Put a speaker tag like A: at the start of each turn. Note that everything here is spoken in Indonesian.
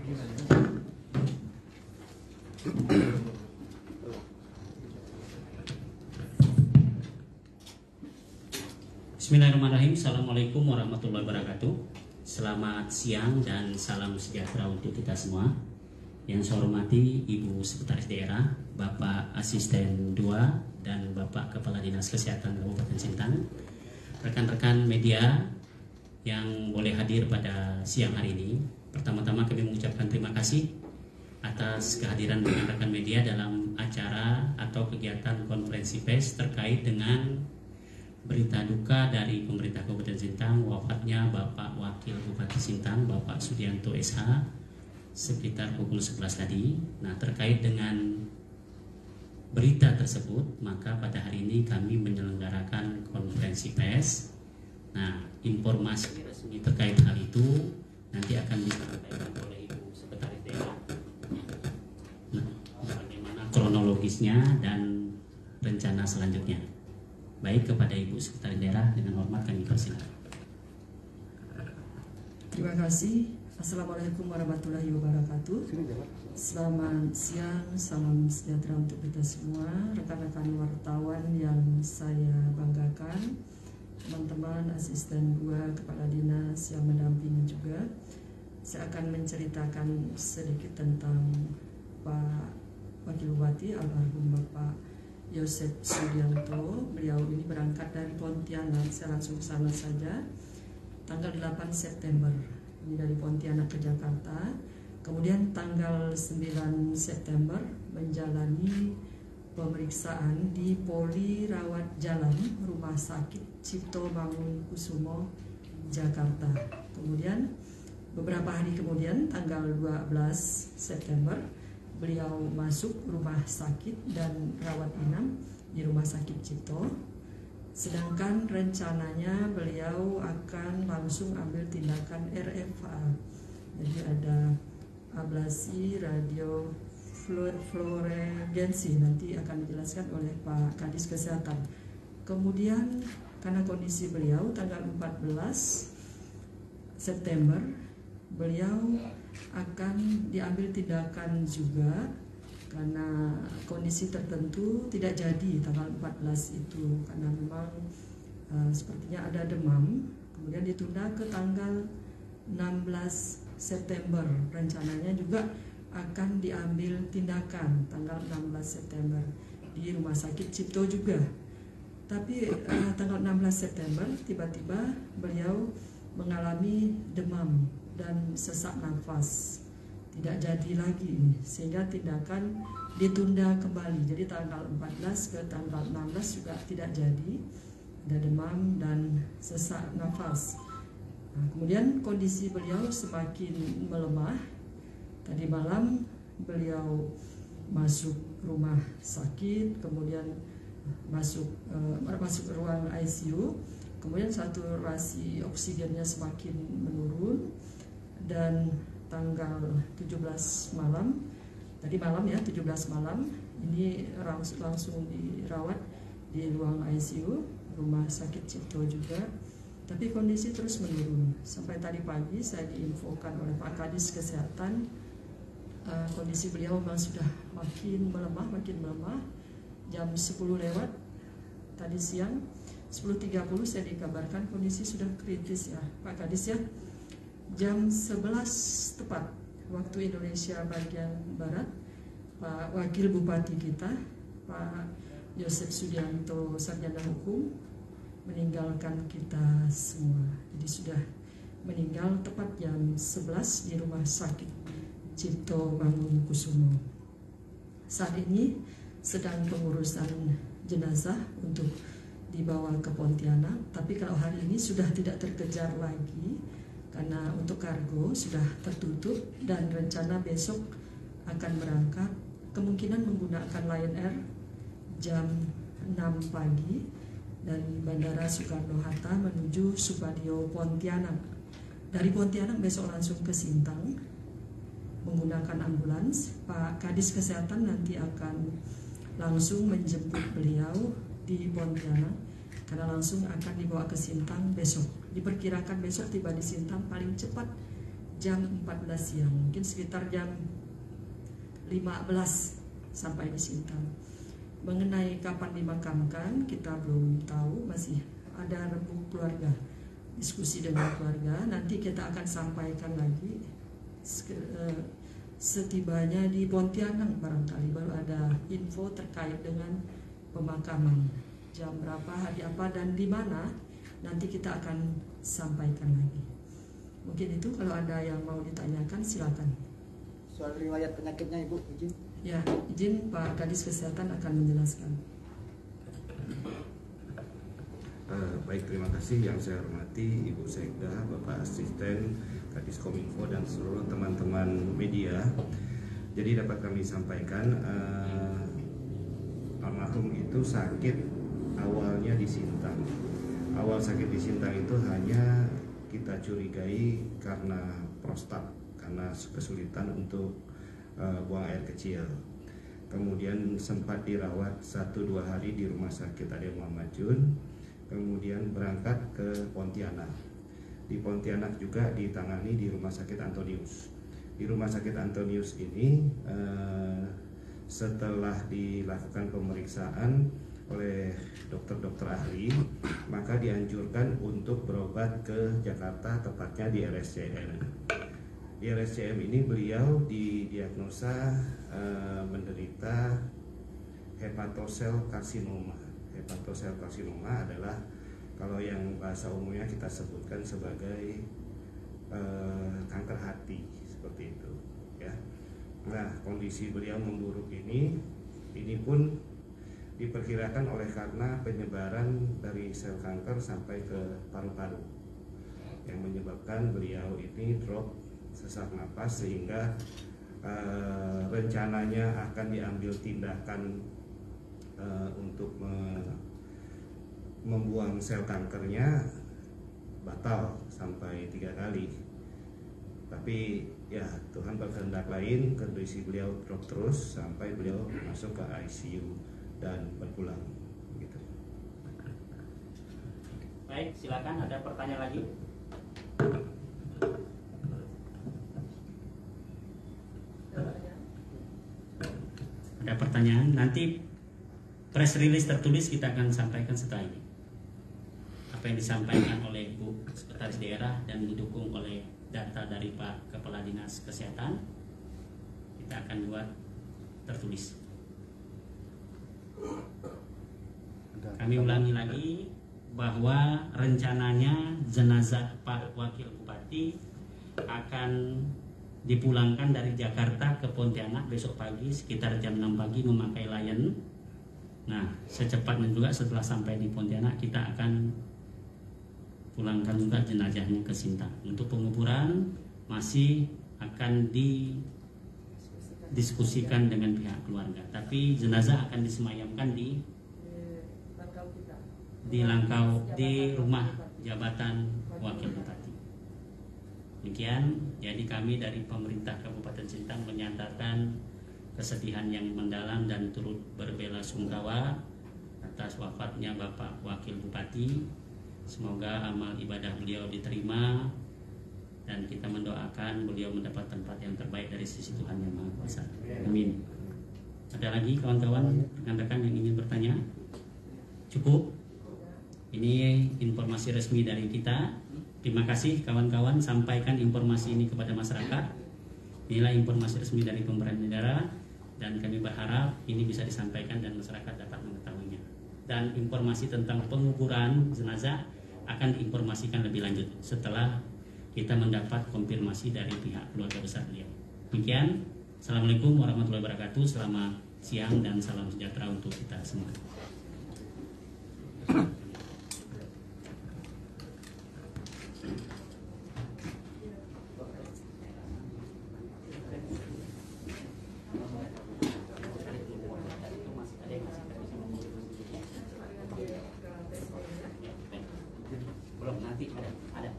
A: Bismillahirrahmanirrahim. Assalamualaikum warahmatullahi wabarakatuh. Selamat siang dan salam sejahtera untuk kita semua. Yang saya hormati Ibu Sekretaris Daerah, Bapak Asisten 2 dan Bapak Kepala Dinas Kesehatan Kabupaten Sintang, rekan-rekan media yang boleh hadir pada siang hari ini. Pertama-tama kami mengucapkan terima kasih atas kehadiran rekan-rekan media dalam acara atau kegiatan konferensi pers terkait dengan berita duka dari pemerintah Kabupaten Sintang, wafatnya Bapak Wakil Bupati Sintang, Bapak Sudianto SH, sekitar pukul 11 tadi. Nah, terkait dengan berita tersebut, maka pada hari ini kami menyelenggarakan konferensi pers. Nah, informasi resmi terkait hal itu nanti akan disampaikan oleh Ibu Sekretaris Daerah. Nah, bagaimana kronologisnya dan rencana selanjutnya. Baik, kepada Ibu Sekretaris Daerah dengan hormat kami persilakan.
B: Terima kasih. Assalamualaikum warahmatullahi wabarakatuh. Selamat siang, salam sejahtera untuk kita semua, rekan-rekan wartawan yang saya banggakan, teman-teman asisten 2 kepala dinas yang mendampingi juga. Saya akan menceritakan sedikit tentang Pak Wakil Bupati almarhum Bapak Yosef Sudianto. Beliau ini berangkat dari Pontianak, saya langsung ke sana saja, tanggal 8 September, ini dari Pontianak ke Jakarta. Kemudian tanggal 9 September menjalani pemeriksaan di Poli Rawat Jalan Rumah Sakit Cipto Mangunkusumo, Jakarta. Kemudian beberapa hari kemudian tanggal 12 September beliau masuk rumah sakit dan rawat inap di Rumah Sakit Cipto. Sedangkan rencananya beliau akan langsung ambil tindakan RFA. Jadi ada ablasi radio fluorescensi, nanti akan dijelaskan oleh Pak Kadis Kesehatan. Kemudian karena kondisi beliau tanggal 14 September beliau akan diambil tindakan juga karena kondisi tertentu tidak jadi tanggal 14 itu karena memang sepertinya ada demam. Kemudian ditunda ke tanggal 16 September. Rencananya juga akan diambil tindakan tanggal 16 September di Rumah Sakit Cipto juga. Tapi tanggal 16 September tiba-tiba beliau mengalami demam dan sesak nafas, tidak jadi lagi, sehingga tindakan ditunda kembali. Jadi tanggal 14 ke tanggal 16 juga tidak jadi, ada demam dan sesak nafas. Nah, kemudian kondisi beliau semakin melemah. Tadi malam beliau masuk rumah sakit, kemudian masuk ruang ICU, kemudian saturasi oksigennya semakin menurun. Dan tanggal 17 malam, tadi malam ya, 17 malam, ini langsung dirawat di ruang ICU Rumah Sakit Cipto juga. Tapi kondisi terus menurun. Sampai tadi pagi saya diinfokan oleh Pak Kadis Kesehatan, kondisi beliau memang sudah makin melemah. Jam 10 lewat tadi siang, 10.30 saya dikabarkan kondisi sudah kritis ya Pak Kadis ya. Jam 11 tepat waktu Indonesia bagian Barat, Pak Wakil Bupati kita, Pak Yosef Sudianto, Sarjana Hukum, meninggalkan kita semua. Jadi sudah meninggal tepat jam 11 di Rumah Sakit Cipto Mangunkusumo. Saat ini sedang pengurusan jenazah untuk dibawa ke Pontianak. Tapi kalau hari ini sudah tidak terkejar lagi, karena untuk kargo sudah tertutup dan rencana besok akan berangkat kemungkinan menggunakan Lion Air jam 6 pagi dari Bandara Soekarno-Hatta menuju Supadio Pontianak. Dari Pontianak besok langsung ke Sintang menggunakan ambulans. Pak Kadis Kesehatan nanti akan langsung menjemput beliau di Pontianak karena langsung akan dibawa ke Sintang besok. Diperkirakan besok tiba di Sintang paling cepat jam 14 siang, mungkin sekitar jam 15 sampai di Sintang. Mengenai kapan dimakamkan kita belum tahu, masih ada rembuk keluarga, diskusi dengan keluarga. Nanti kita akan sampaikan lagi setibanya di Pontianak, barangkali baru ada info terkait dengan pemakaman, jam berapa, hari apa, dan di mana, nanti kita akan sampaikan lagi. Mungkin itu, kalau ada yang mau ditanyakan silakan.
C: Soal riwayat penyakitnya Ibu, izin.
B: Ya, izin Pak Kadis Kesehatan akan menjelaskan.
D: Baik, terima kasih. Yang saya hormati Ibu Sekda, Bapak Asisten Kadis Kominfo, dan seluruh teman-teman media. Jadi dapat kami sampaikan, almarhum itu sakit awalnya di Sintang. Awal sakit di Sintang itu hanya kita curigai karena prostat, karena kesulitan untuk buang air kecil. Kemudian sempat dirawat 1-2 hari di rumah sakit Ade Muhammad Jun. Kemudian berangkat ke Pontianak. Di Pontianak juga ditangani di Rumah Sakit Antonius. Di Rumah Sakit Antonius ini setelah dilakukan pemeriksaan oleh dokter-dokter ahli, maka dianjurkan untuk berobat ke Jakarta, tepatnya di RSCM. Di RSCM ini beliau didiagnosa menderita hepatosel karsinoma. Hepatosel karsinoma adalah, kalau yang bahasa umumnya kita sebutkan sebagai kanker hati, seperti itu ya. Nah, kondisi beliau memburuk ini pun diperkirakan oleh karena penyebaran dari sel kanker sampai ke paru-paru, yang menyebabkan beliau ini drop sesak napas, sehingga rencananya akan diambil tindakan untuk membuang sel kankernya, batal sampai 3 kali. Tapi ya Tuhan berkehendak lain, kondisi beliau drop terus sampai beliau masuk ke ICU dan berpulang gitu.
A: Baik, silakan, ada pertanyaan lagi? Ada pertanyaan? Nanti press release tertulis kita akan sampaikan setelah ini. Apa yang disampaikan oleh Bu Sekretaris Daerah dan didukung oleh data dari Pak Kepala Dinas Kesehatan, kita akan buat tertulis. Kami ulangi lagi bahwa rencananya jenazah Pak Wakil Bupati akan dipulangkan dari Jakarta ke Pontianak besok pagi sekitar jam 6 pagi memakai Lion. Nah, secepatnya juga setelah sampai di Pontianak kita akan pulangkan juga jenazahnya ke Sintang. Untuk penguburan masih akan didiskusikan dengan pihak keluarga, tapi jenazah akan disemayamkan di rumah jabatan Wakil Bupati. Demikian, jadi kami dari pemerintah Kabupaten Sintang menyatakan kesedihan yang mendalam dan turut berbela-sungkawa atas wafatnya Bapak Wakil Bupati. Semoga amal ibadah beliau diterima dan kita mendoakan beliau mendapat tempat yang terbaik dari sisi Tuhan Yang Maha Kuasa. Amin. Ada lagi kawan-kawan rekan-rekan yang ingin bertanya? Cukup? Ini informasi resmi dari kita. Terima kasih kawan-kawan, sampaikan informasi ini kepada masyarakat. Inilah informasi resmi dari pemerintah daerah dan kami berharap ini bisa disampaikan dan masyarakat dapat mengetahuinya. Dan informasi tentang penguburan jenazah akan diinformasikan lebih lanjut setelah kita mendapat konfirmasi dari pihak keluarga besar beliau. Demikian, Assalamualaikum warahmatullahi wabarakatuh. Selamat siang dan salam sejahtera untuk kita semua. Belum, nanti ada.